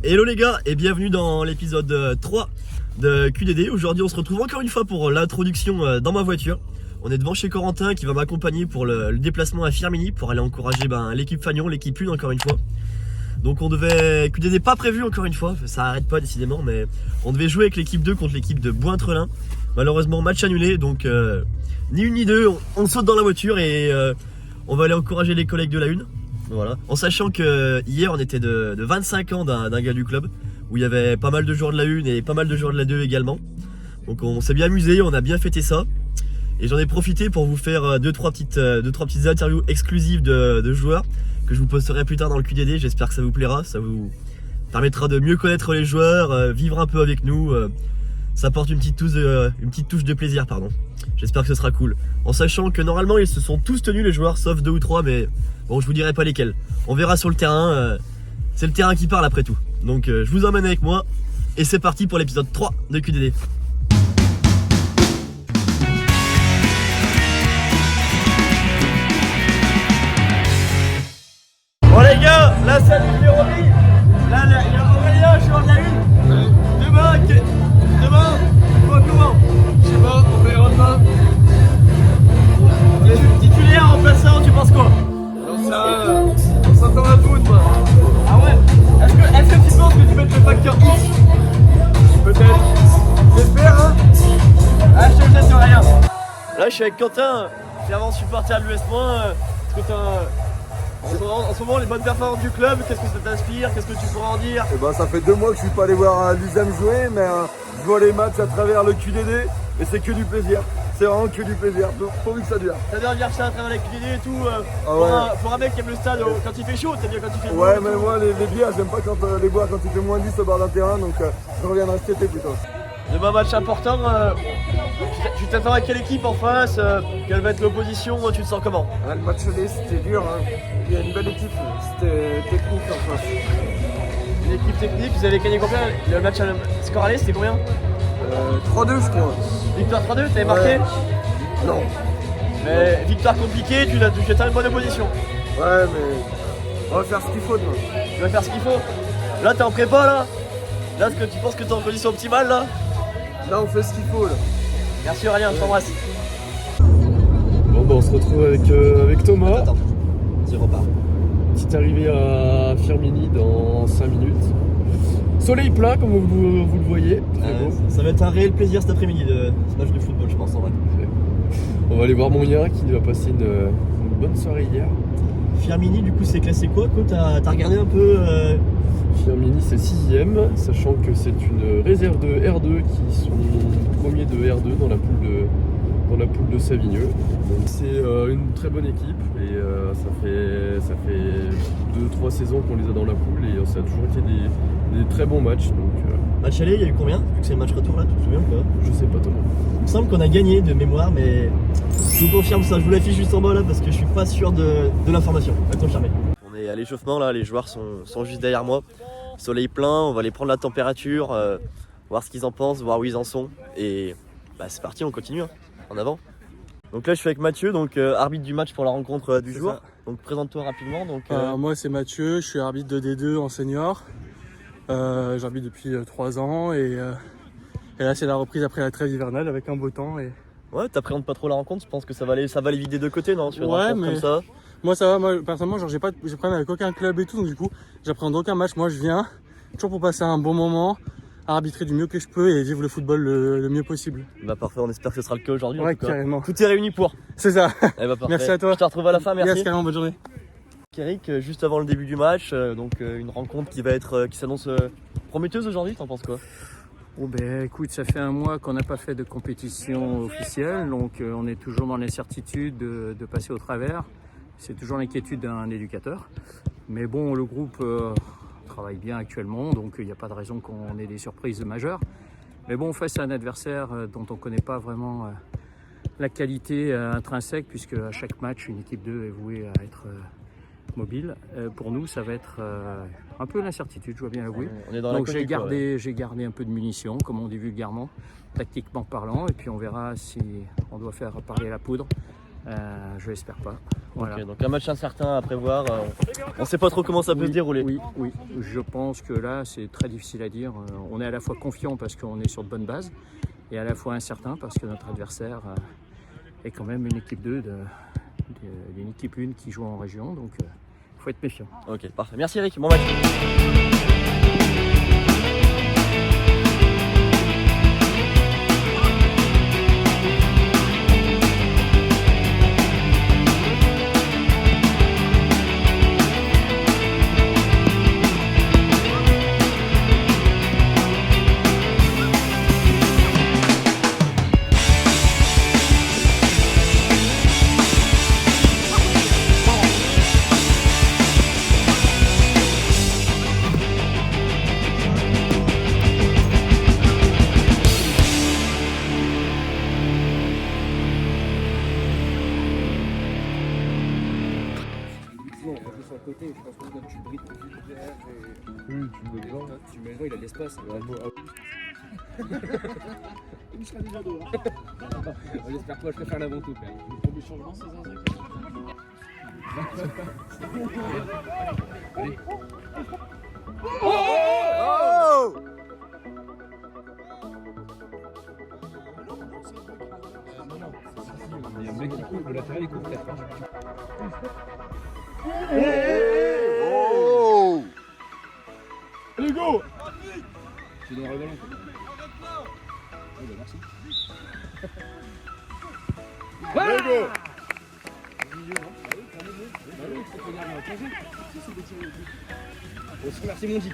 Hello les gars et bienvenue dans l'épisode 3 de QDD. Aujourd'hui on se retrouve encore une fois pour l'introduction dans ma voiture. On est devant chez Corentin qui va m'accompagner pour le déplacement à Firminy pour aller encourager l'équipe Fagnon, l'équipe 1 encore une fois. Donc on devait, QDD pas prévu encore une fois, ça arrête pas décidément, mais on devait jouer avec l'équipe 2 contre l'équipe de Bointrelin. Malheureusement match annulé, donc ni une ni deux, on saute dans la voiture et on va aller encourager les collègues de la 1. Voilà. En sachant que hier on était de 25 ans d'un gars du club où il y avait pas mal de joueurs de la 1 et pas mal de joueurs de la 2 également. Donc on s'est bien amusé, on a bien fêté ça. Et j'en ai profité pour vous faire 2-3 petites interviews exclusives de joueurs que je vous posterai plus tard dans le QDD. J'espère que ça vous plaira, ça vous permettra de mieux connaître les joueurs, vivre un peu avec nous. Ça apporte une petite touche de plaisir, pardon. J'espère que ce sera cool. En sachant que normalement ils se sont tous tenus les joueurs, sauf 2 ou 3, mais bon je vous dirai pas lesquels. On verra sur le terrain, c'est le terrain qui parle après tout. Donc je vous emmène avec moi et c'est parti pour l'épisode 3 de QDD. Bon les gars, là c'est le numéro 1. Là il y a Aurélien, joueur de la 1. Demain, comment? Je sais pas, on verra demain. Titulaire, remplaçant, tu penses quoi? On s'attend à foot, moi. Ah ouais? Est-ce que tu penses que tu peux être le facteur X? Peut-être. J'espère, hein. Ah, je te le jette rien. Là, je suis avec Quentin, clairement supporter de l'US-. Est-ce que en ce moment, les bonnes performances du club, qu'est-ce que ça t'inspire? Qu'est-ce que tu pourrais en dire? Eh ben, ça fait 2 mois que je suis pas allé voir l'USAM jouer, mais je vois les matchs à travers le QDD et c'est que du plaisir. C'est vraiment que du plaisir, pourvu que ça dure. T'as bien regarder ça à travers les QDD et tout. Ah ouais. Pour un mec qui aime le stade, quand il fait chaud, t'aimes bien quand il fait beau. Ouais, mais moi, les bières, j'aime pas quand les boire quand il fait moins 10 au bord d'un terrain, donc je reviendrai cet été plutôt. Demain, match important. Tu t'attends à quelle équipe en face? Quelle va être l'opposition? Tu te sens comment? Le match aller, c'était dur, hein. Il y a une belle équipe, c'était technique en face. Une équipe technique, vous avez gagné combien? Le match score aller, c'était combien? 3-2, je crois. Victoire 3-2, t'avais marqué? Non. Mais victoire compliquée, tu as une bonne opposition. Ouais, mais on va faire ce qu'il faut demain. Tu vas faire ce qu'il faut. Là, t'es en prépa là? Là, est-ce que tu penses que t'es en condition optimale là? Là, on fait ce qu'il faut, là. Merci Aurélien, je t'embrasse. Bon bah on se retrouve avec Thomas. Attends, c'est repart. Petite arrivée à Firminy dans 5 minutes. Soleil plein comme vous le voyez. Très beau. Ça va être un réel plaisir cet après-midi de ce match de football, je pense en vrai. On va aller voir Monia qui nous a passé une bonne soirée hier. Firminy, du coup, c'est classé quoi? T'as regardé un peu Firminy c'est 6ème, sachant que c'est une réserve de R2 qui sont premiers de R2 dans la poule de Savigneux. Donc c'est une très bonne équipe et ça fait 2-3 saisons qu'on les a dans la poule et ça a toujours été des très bons matchs. Donc, match aller, il y a eu combien? Vu que c'est le match retour là, tu te souviens ou pas? je sais pas Thomas. Il me semble qu'on a gagné de mémoire, mais je vous confirme ça, je vous l'affiche juste en bas là parce que je suis pas sûr de l'information, à confirmer. On est à l'échauffement là, les joueurs sont juste derrière moi. Soleil plein, on va aller prendre la température, voir ce qu'ils en pensent, voir où ils en sont. Et c'est parti, on continue, hein. En avant. Donc là je suis avec Mathieu, donc arbitre du match pour la rencontre du jour. Ça. Donc présente-toi rapidement. Donc, Moi c'est Mathieu, je suis arbitre de D2 en senior. J'arbitre depuis 3 ans et là c'est la reprise après la trêve hivernale avec un beau temps. Ouais, t'appréhendes pas trop la rencontre, je pense que ça va aller vite des deux côtés, non? Sur une Ouais, rencontre mais comme ça. moi ça va, moi personnellement j'ai problème avec aucun club et tout, donc du coup j'appréhende aucun match. Moi je viens toujours pour passer un bon moment, arbitrer du mieux que je peux et vivre le football le mieux possible. Bah parfait, on espère que ce sera le cas aujourd'hui. Ouais, en tout cas. carrément. Tout est réuni pour. C'est ça. Eh bah, parfait. Merci à toi. Je te retrouve à la fin, merci. Carrément, bonne journée. Eric, juste avant le début du match, une rencontre qui s'annonce prometteuse aujourd'hui, t'en penses quoi? Bon ben écoute, ça fait un mois qu'on n'a pas fait de compétition officielle, donc on est toujours dans l'incertitude de passer au travers. C'est toujours l'inquiétude d'un éducateur. Mais bon, le groupe travaille bien actuellement, donc il n'y a pas de raison qu'on ait des surprises majeures. Mais bon, face à un adversaire dont on ne connaît pas vraiment la qualité intrinsèque, puisque à chaque match, une équipe 2 est vouée à être mobile. Pour nous, ça va être un peu l'incertitude, je dois bien l'avouer. On est dans Donc l'inconnu, j'ai gardé un peu de munitions, comme on dit vulgairement, tactiquement parlant, et puis on verra si on doit faire parler la poudre Je l'espère pas. Voilà. Ok, donc un match incertain à prévoir. On sait pas trop comment ça peut se dérouler. Oui, je pense que là c'est très difficile à dire. On est à la fois confiant parce qu'on est sur de bonnes bases et à la fois incertain parce que notre adversaire est quand même une équipe 2 d'une équipe 1 qui joue en région, donc il faut être méfiant. Ok, parfait. Merci Eric, bon match. Oui, tu me le genre. Tu mets le il a de l'espace. J'espère pas, je préfère l'avant-tout. Premier changement, c'est Il y a un mec qui court, le latéral il court peut-être. Allez, go! Tu donnes le ballon. Oh, bah merci. Allez, go! On se remercie mon Dick.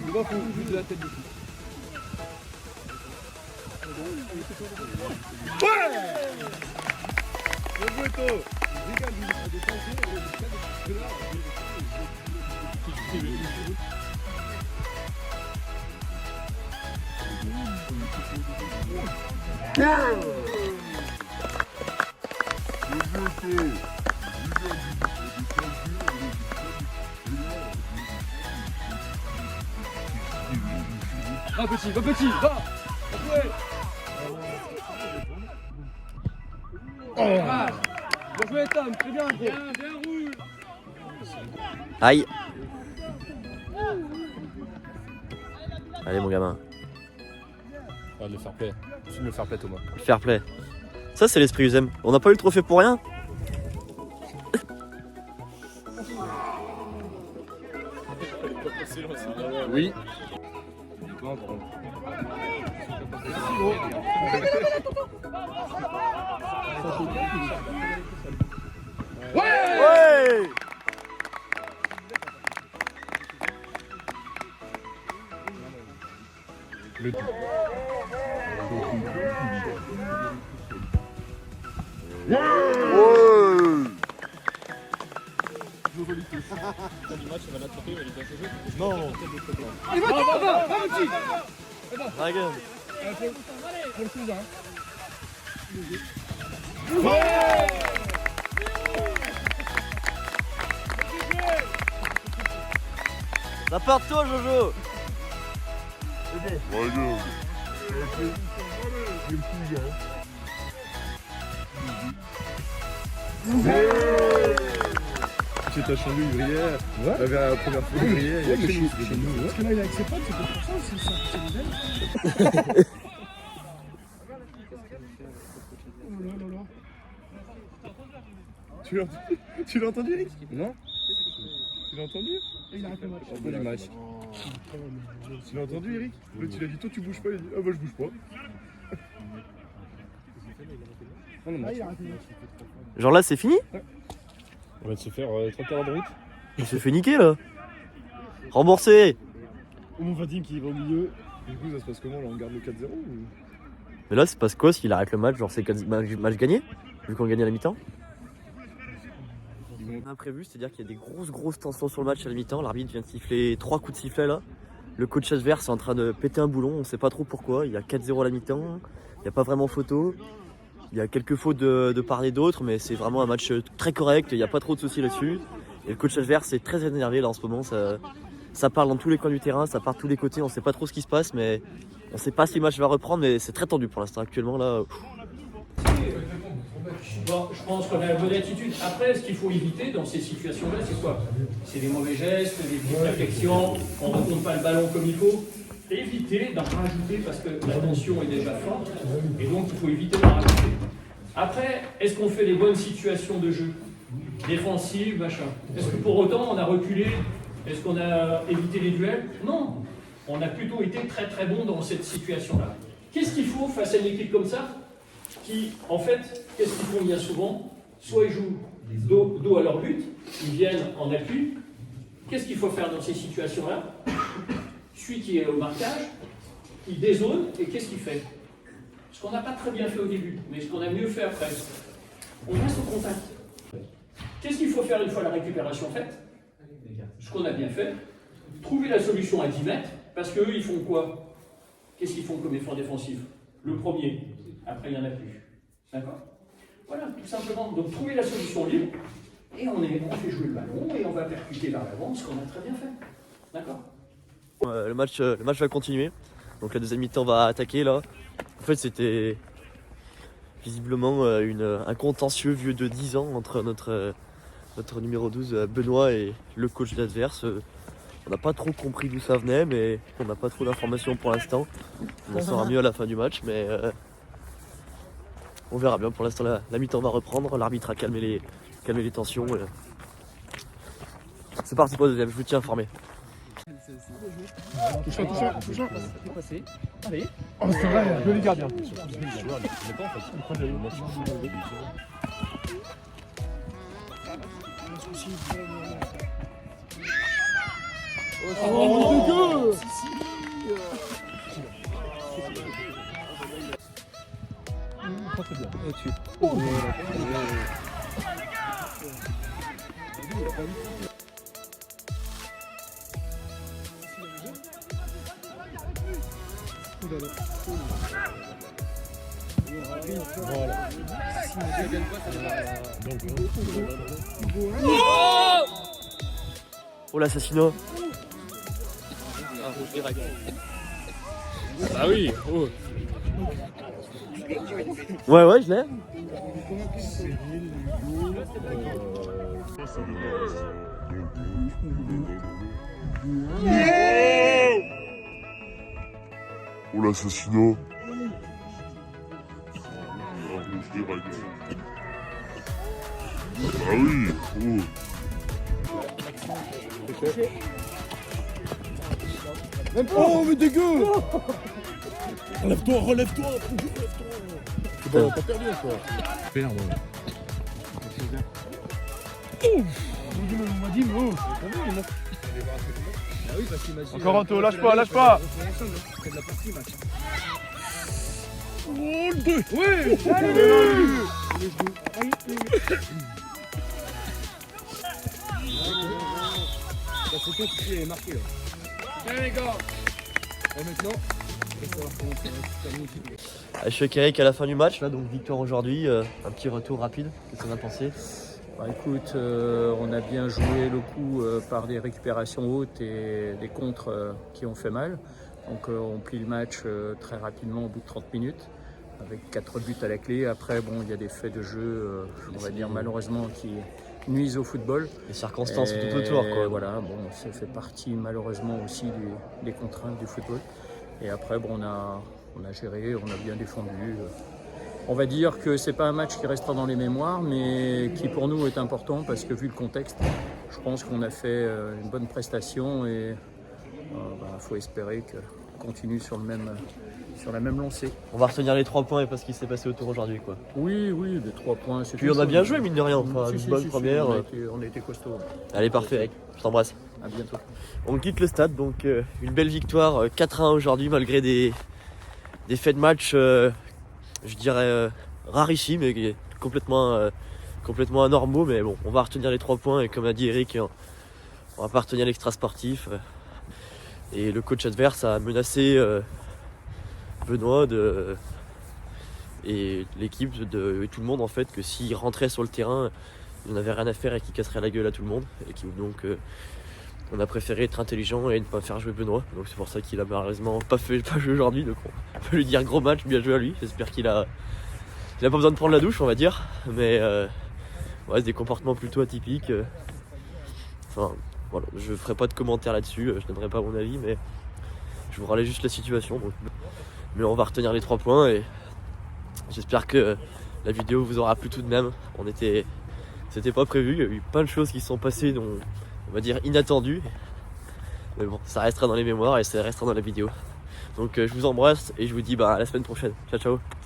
Le bas, faut juste de la tête dessus. Va petit, va petit, va! Ouais. Bien joué Tom, très bien, bien roule. Aïe. Allez mon gamin. Le fair play. Tu le fair play Thomas. Fair play. Ça c'est l'esprit USM. On n'a pas eu le trophée pour rien. Oui. Ouais. Le Non! La gueule. La part de toi Jojo. C'est ta chambre ouvrière. Ouais. Vers la première fois ouvrière, il y a chez nous. Parce que là, il est avec ses potes, c'est pas pour ça aussi, c'est modèle. Oh là là là. Tu l'as entendu, Eric? Non? Tu l'as entendu? Et il arrête le match. Au bout du match. Tu l'as entendu, Eric? L'autre il a dit toi tu bouges pas, il a dit ah bah je bouge pas. Ah, il arrête le match. Genre là c'est fini. On va se faire 30 heures de route. On se fait niquer là. Remboursé. Mon Vadim qui va au milieu. Du coup ça se passe comment là? On garde le 4-0 ou... Mais là c'est passe quoi s'il arrête le match? Genre c'est match gagné? Vu qu'on gagne à la mi-temps. Imprévu, c'est-à-dire qu'il y a des grosses tensions sur le match à la mi-temps. L'arbitre vient de siffler 3 coups de sifflet là. Le coach adverse est en train de péter un boulon, on sait pas trop pourquoi. Il y a 4-0 à la mi-temps, il n'y a pas vraiment photo. Il y a quelques fautes de part et d'autre, mais c'est vraiment un match très correct, il n'y a pas trop de soucis là-dessus. Et le coach adverse est très énervé là en ce moment, ça parle dans tous les coins du terrain, ça part de tous les côtés, on sait pas trop ce qui se passe, mais On sait pas si le match va reprendre, mais c'est très tendu pour l'instant actuellement là. Bon, je pense qu'on a la bonne attitude. Après, ce qu'il faut éviter dans ces situations-là, c'est quoi? C'est les mauvais gestes, les petites réflexions, on ne retourne pas le ballon comme il faut. Éviter d'en rajouter parce que la tension est déjà forte et donc il faut éviter d'en rajouter. Après, est-ce qu'on fait les bonnes situations de jeu? Défensives, machin. Est-ce que pour autant on a reculé? Est-ce qu'on a évité les duels? Non. On a plutôt été très très bon dans cette situation-là. Qu'est-ce qu'il faut face à une équipe comme ça? Qui, en fait, qu'est-ce qu'ils font bien souvent? Soit ils jouent dos à leur but, ils viennent en appui. Qu'est-ce qu'il faut faire dans ces situations-là? Celui qui est au marquage, il dézone, et qu'est-ce qu'il fait? Ce qu'on n'a pas très bien fait au début, mais ce qu'on a mieux fait après. On reste au contact. Qu'est-ce qu'il faut faire une fois la récupération faite? Ce qu'on a bien fait, trouver la solution à 10 mètres, parce qu'eux, ils font quoi? Qu'est-ce qu'ils font comme effort défensif? Le premier. Après, il n'y en a plus. D'accord? Voilà, tout simplement. Donc, trouver la solution libre, et on fait jouer le ballon, et on va percuter vers l'avant, ce qu'on a très bien fait. D'accord? Le match va continuer. Donc la deuxième mi-temps va attaquer là. En fait, c'était visiblement un contentieux vieux de 10 ans entre notre numéro 12, Benoît, et le coach adverse. On n'a pas trop compris d'où ça venait, mais on n'a pas trop d'informations pour l'instant. On en saura mieux à la fin du match, mais on verra bien. Pour l'instant, la mi-temps va reprendre. L'arbitre a calmé les tensions. C'est parti pour le deuxième, je vous tiens informé. Touchant. Allez. Oh, c'est vrai, joli gardien. Oh, pas très bien. Oh l'assassinat! Ah oui, oh. Ouais, je l'ai. Oh l'assassinat. Ah oui, oh. Oh, mais dégueu! Relève-toi! C'est bon, t'as perdu quoi. Merde. Encore Anto, lâche pas! Oh, le 2! Oui! C'est toi qui est marqué là. Allez les gars! Et maintenant, Je suis avec à la fin du match, là, donc victoire aujourd'hui. Un petit retour rapide, qu'est-ce qu'on a pensé? Bah, écoute, on a bien joué le coup par des récupérations hautes et des contres qui ont fait mal. Donc on plie le match très rapidement au bout de 30 minutes, avec 4 buts à la clé. Après, bon, il y a des faits de jeu, on va dire malheureusement, qui nuisent au football. Les circonstances tout autour, quoi. Voilà, bon, ça fait partie malheureusement aussi des contraintes du football. Et après, bon, on a géré, on a bien défendu. On va dire que c'est pas un match qui restera dans les mémoires, mais qui pour nous est important parce que vu le contexte, je pense qu'on a fait une bonne prestation et faut espérer qu'on continue sur la même lancée. On va retenir les 3 points et pas ce qui s'est passé autour aujourd'hui, quoi. Oui, les 3 points. Puis on a bien joué, mine de rien. Enfin, une bonne première. On a été costaud. Allez, parfait, Eric. Je t'embrasse. À bientôt. On quitte le stade, donc une belle victoire 4-1 aujourd'hui, malgré des faits de match, je dirais, rarissimes et complètement anormaux. Mais bon, on va retenir les 3 points et comme a dit Eric, on va pas retenir l'extra sportif. Et le coach adverse a menacé Benoît et l'équipe et tout le monde en fait que s'il rentrait sur le terrain, il n'avait rien à faire et qu'il casserait la gueule à tout le monde et qui donc On a préféré être intelligent et ne pas faire jouer Benoît. Donc c'est pour ça qu'il a malheureusement pas joué aujourd'hui. Donc on peut lui dire gros match, bien joué à lui. J'espère qu'il a pas besoin de prendre la douche, on va dire. Mais ouais, c'est des comportements plutôt atypiques. Enfin voilà, je ferai pas de commentaires là-dessus, je donnerai pas mon avis, mais je vous relais juste la situation. Donc. Mais on va retenir les 3 points et j'espère que la vidéo vous aura plu tout de même. C'était pas prévu, il y a eu plein de choses qui se sont passées, dont on va dire inattendues. Mais bon, ça restera dans les mémoires et ça restera dans la vidéo. Donc je vous embrasse et je vous dis à la semaine prochaine. Ciao ciao.